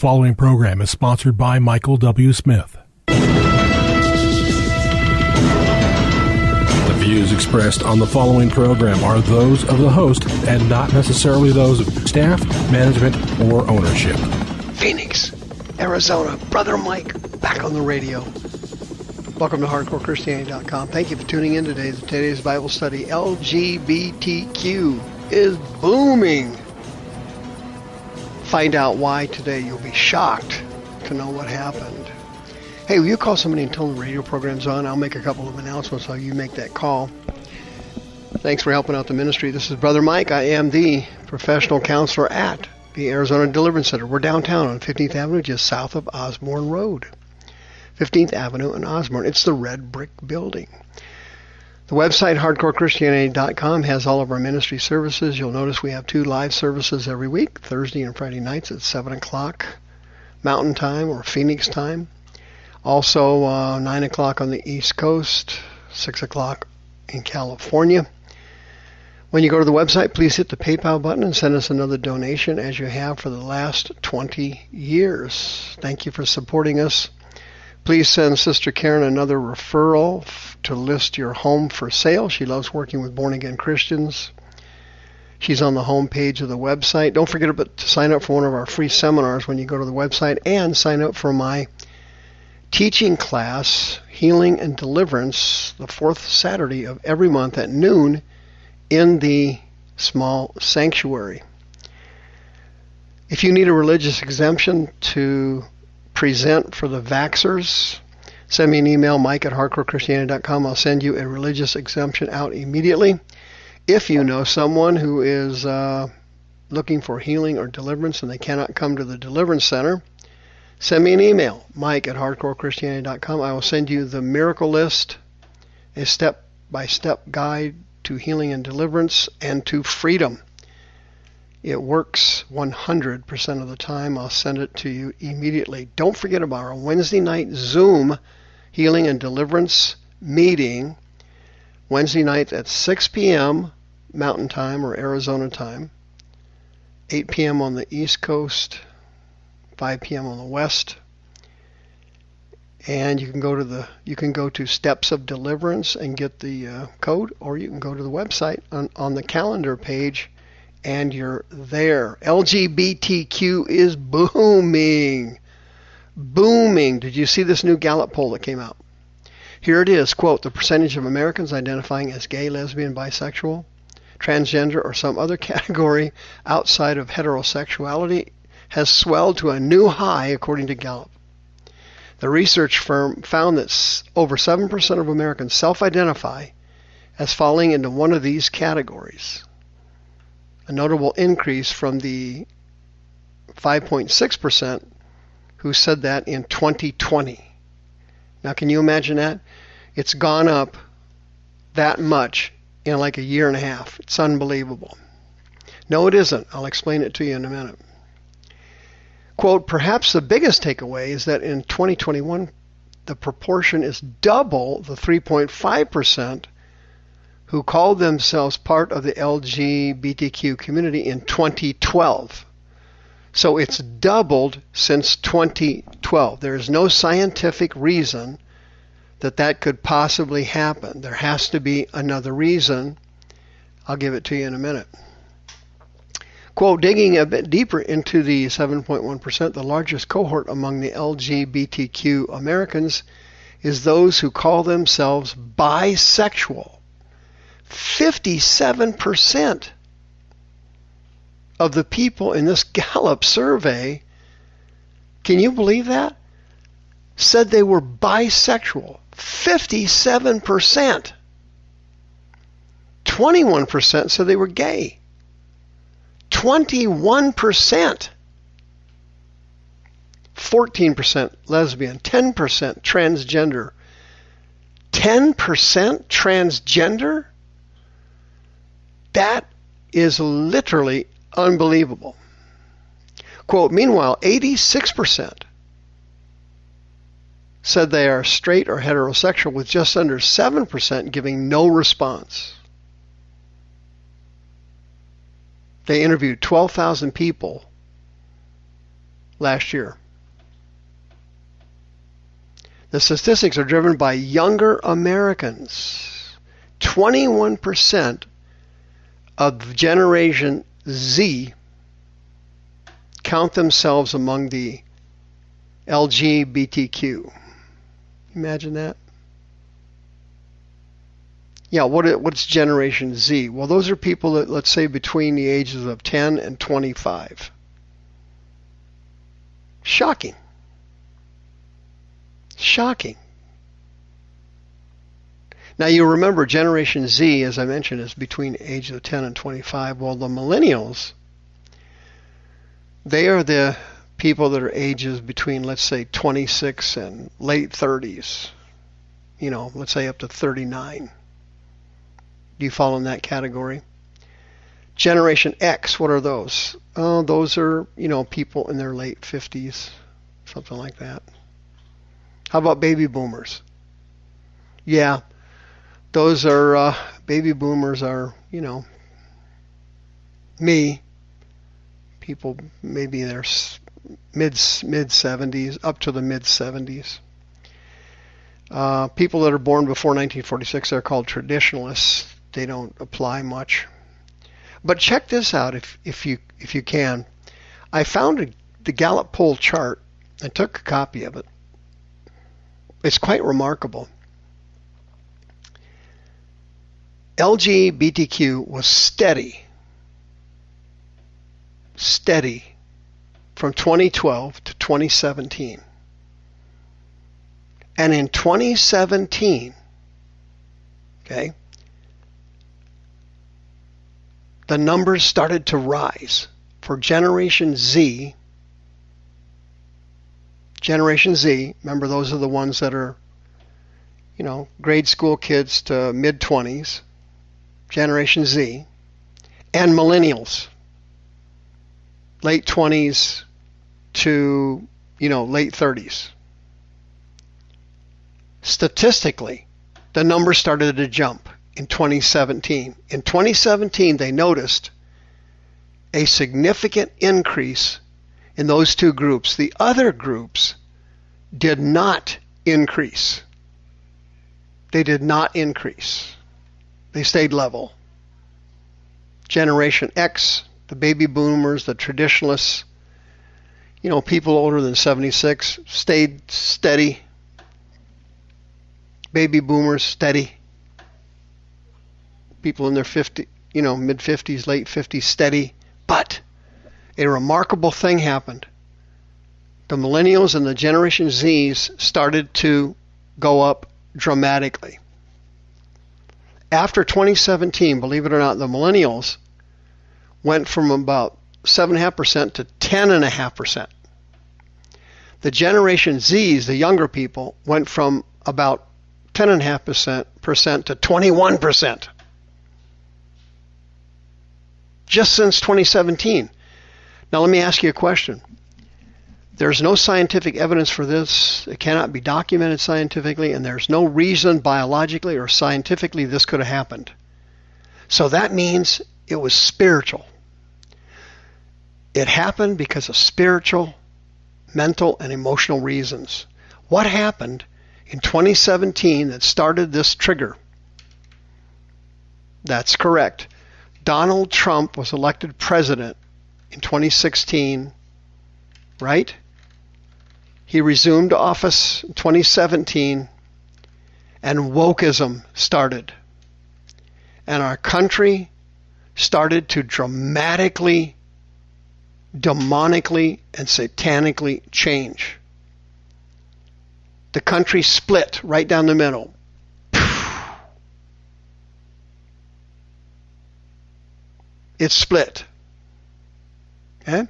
following program is sponsored by Michael W. Smith. The views expressed on the following program are those of the host and not necessarily those of staff, management, or ownership. Phoenix, Arizona, Brother Mike, back on the radio. Welcome to HardcoreChristianity.com. Thank you for tuning in today. Today's Bible study, LGBTQ is booming. Find out why today. You'll be shocked to know what happened. Hey, will you call somebody and tell them the radio program's on? I'll make a couple of announcements while you make that call. Thanks for helping out the ministry. This is Brother Mike. I am the professional counselor at the Arizona Deliverance Center. We're downtown on 15th Avenue, just south of Osborne Road. 15th Avenue in Osborne. It's the red brick building. The website, HardcoreChristianity.com, has all of our ministry services. You'll notice we have 2 live services every week, Thursday and Friday nights at 7 o'clock Mountain Time or Phoenix Time. Also, 9 o'clock on the East Coast, 6 o'clock in California. When you go to the website, please hit the PayPal button and send us another donation as you have for the last 20 years. Thank you for supporting us. Please send Sister Karen another referral to list your home for sale. She loves working with born-again Christians. She's on the home page of the website. Don't forget to sign up for one of our free seminars when you go to the website, and sign up for my teaching class, Healing and Deliverance, the 4th Saturday of every month at noon in the small sanctuary. If you need a religious exemption to present for the Vaxxers, send me an email, mike@hardcorechristianity.com. I'll send you a religious exemption out immediately. If you know someone who is looking for healing or deliverance and they cannot come to the Deliverance Center, send me an email, mike@hardcorechristianity.com. I will send you the miracle list, a step-by-step guide to healing and deliverance and to freedom. It works 100% of the time. I'll send it to you immediately. Don't forget about our Wednesday night Zoom healing and deliverance meeting. Wednesday night at 6 p.m. Mountain Time or Arizona time. 8 p.m. on the East Coast. 5 p.m. on the West. And you can go to Steps of Deliverance and get the code, or you can go to the website on the calendar page, and you're there. LGBTQ is booming. Booming. Did you see this new Gallup poll that came out? Here it is, quote, the percentage of Americans identifying as gay, lesbian, bisexual, transgender, or some other category outside of heterosexuality has swelled to a new high, according to Gallup. The research firm found that over 7% of Americans self-identify as falling into one of these categories. A notable increase from the 5.6% who said that in 2020. Now, can you imagine that? It's gone up that much in like a year and a half. It's unbelievable. No, it isn't. I'll explain it to you in a minute. Quote, perhaps the biggest takeaway is that in 2021, the proportion is double the 3.5% who called themselves part of the LGBTQ community in 2012. So it's doubled since 2012. There is no scientific reason that could possibly happen. There has to be another reason. I'll give it to you in a minute. Quote, digging a bit deeper into the 7.1%, the largest cohort among the LGBTQ Americans is those who call themselves bisexual. 57% of the people in this Gallup survey, can you believe that? Said they were bisexual. 57%. 21% said they were gay. 21%. 14% lesbian. 10% transgender. 10% transgender? That is literally unbelievable. Quote, meanwhile, 86% said they are straight or heterosexual, with just under 7% giving no response. They interviewed 12,000 people last year. The statistics are driven by younger Americans. 21% of Generation Z count themselves among the LGBTQ. Imagine that. Yeah, what's Generation Z? Well, those are people that, let's say, between the ages of 10 and 25. Shocking. Shocking. Now, you remember Generation Z, as I mentioned, is between the ages of 10 and 25. Well, the millennials, they are the people that are ages between, let's say, 26 and late 30s. You know, let's say up to 39. Do you fall in that category? Generation X, what are those? Oh, those are, you know, people in their late 50s, something like that. How about baby boomers? Yeah, those are, baby boomers are, you know, me. People maybe in their mid 70s, up to the mid 70s. People that are born before 1946 are called traditionalists. They don't apply much. But check this out if you can. I found the Gallup poll chart. I took a copy of it. It's quite remarkable. LGBTQ was steady from 2012 to 2017. And in 2017, okay, the numbers started to rise for Generation Z. Generation Z, remember those are the ones that are, you know, grade school kids to mid-20s. Generation Z. And millennials. Late 20s to, you know, late 30s. Statistically, the numbers started to jump in 2017. In 2017, they noticed a significant increase in those two groups. The other groups did not increase. They did not increase. They stayed level. Generation X, the baby boomers, the traditionalists, you know, people older than 76, stayed steady. Baby boomers, steady. People in their 50, you know, mid 50s, late 50s, steady. But a remarkable thing happened. The millennials and the Generation Zs started to go up dramatically. After 2017, believe it or not, the millennials went from about 7.5% to 10.5%. The Generation Zs, the younger people, went from about 10.5% to 21%. Just since 2017. Now let me ask you a question. There's no scientific evidence for this. It cannot be documented scientifically, and there's no reason biologically or scientifically this could have happened. So that means it was spiritual. It happened because of spiritual, mental, and emotional reasons. What happened in 2017 that started this trigger? That's correct. Donald Trump was elected president in 2016, right? He resumed office in 2017, and wokeism started. And our country started to dramatically, demonically, and satanically change. The country split right down the middle. It split. Okay?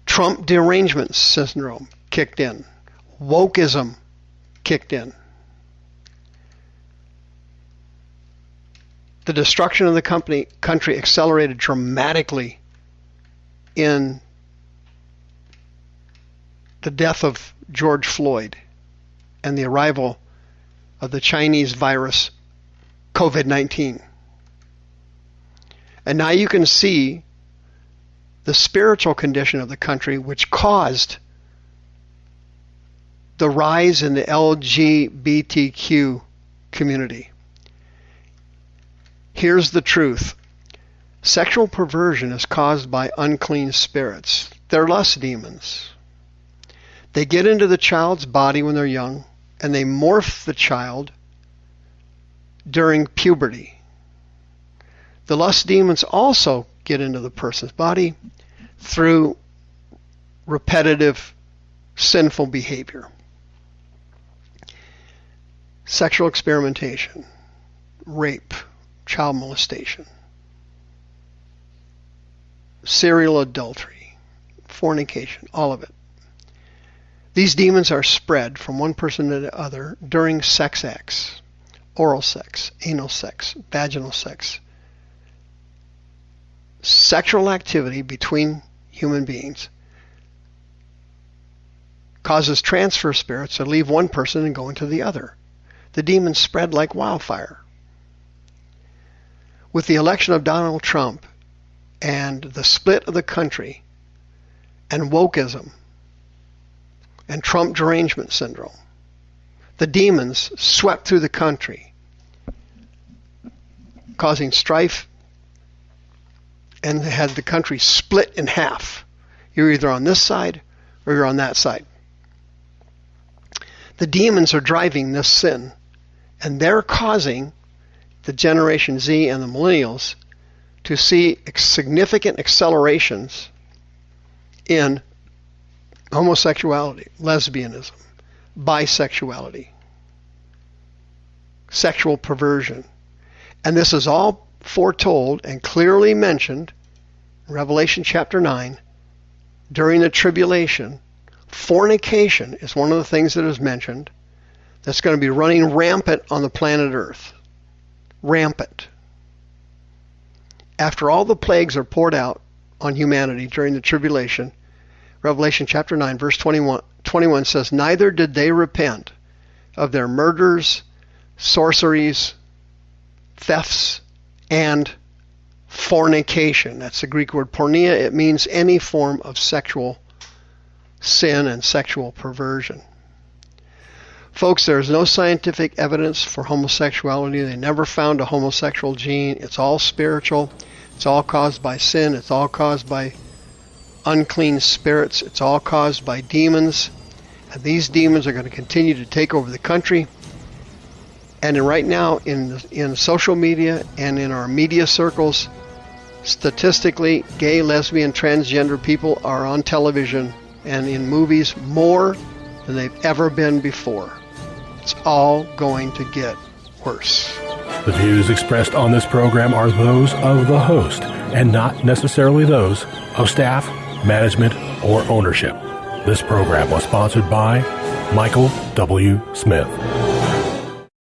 Trump derangement syndrome kicked in. Wokeism kicked in. The destruction of the country accelerated dramatically in the death of George Floyd and the arrival of the Chinese virus COVID-19. And now you can see the spiritual condition of the country, which caused the rise in the LGBTQ community. Here's the truth. Sexual perversion is caused by unclean spirits. They're lust demons. They get into the child's body when they're young, and they morph the child during puberty. The lust demons also get into the person's body through repetitive sinful behavior. Sexual experimentation, rape, child molestation, serial adultery, fornication, all of it. These demons are spread from one person to the other during sex acts, oral sex, anal sex, vaginal sex. Sexual activity between human beings causes transfer spirits to leave one person and go into the other. The demons spread like wildfire. With the election of Donald Trump and the split of the country and wokeism and Trump derangement syndrome, the demons swept through the country, causing strife, and had the country split in half. You're either on this side or you're on that side. The demons are driving this sin, and they're causing the Generation Z and the millennials to see significant accelerations in homosexuality, lesbianism, bisexuality, sexual perversion. And this is all foretold and clearly mentioned in Revelation chapter 9 during the tribulation. Fornication is one of the things that is mentioned that's going to be running rampant on the planet Earth. Rampant. After all the plagues are poured out on humanity during the tribulation, Revelation chapter 9 verse 21 says, "Neither did they repent of their murders, sorceries, thefts, and fornication." That's the Greek word porneia. It means any form of sexual sin and sexual perversion. Folks, there is no scientific evidence for homosexuality. They never found a homosexual gene. It's all spiritual. It's all caused by sin. It's all caused by unclean spirits. It's all caused by demons. And these demons are going to continue to take over the country. And right now, in social media and in our media circles, statistically, gay, lesbian, transgender people are on television and in movies more than they've ever been before. It's all going to get worse. The views expressed on this program are those of the host and not necessarily those of staff, management, or ownership. This program was sponsored by Michael W. Smith.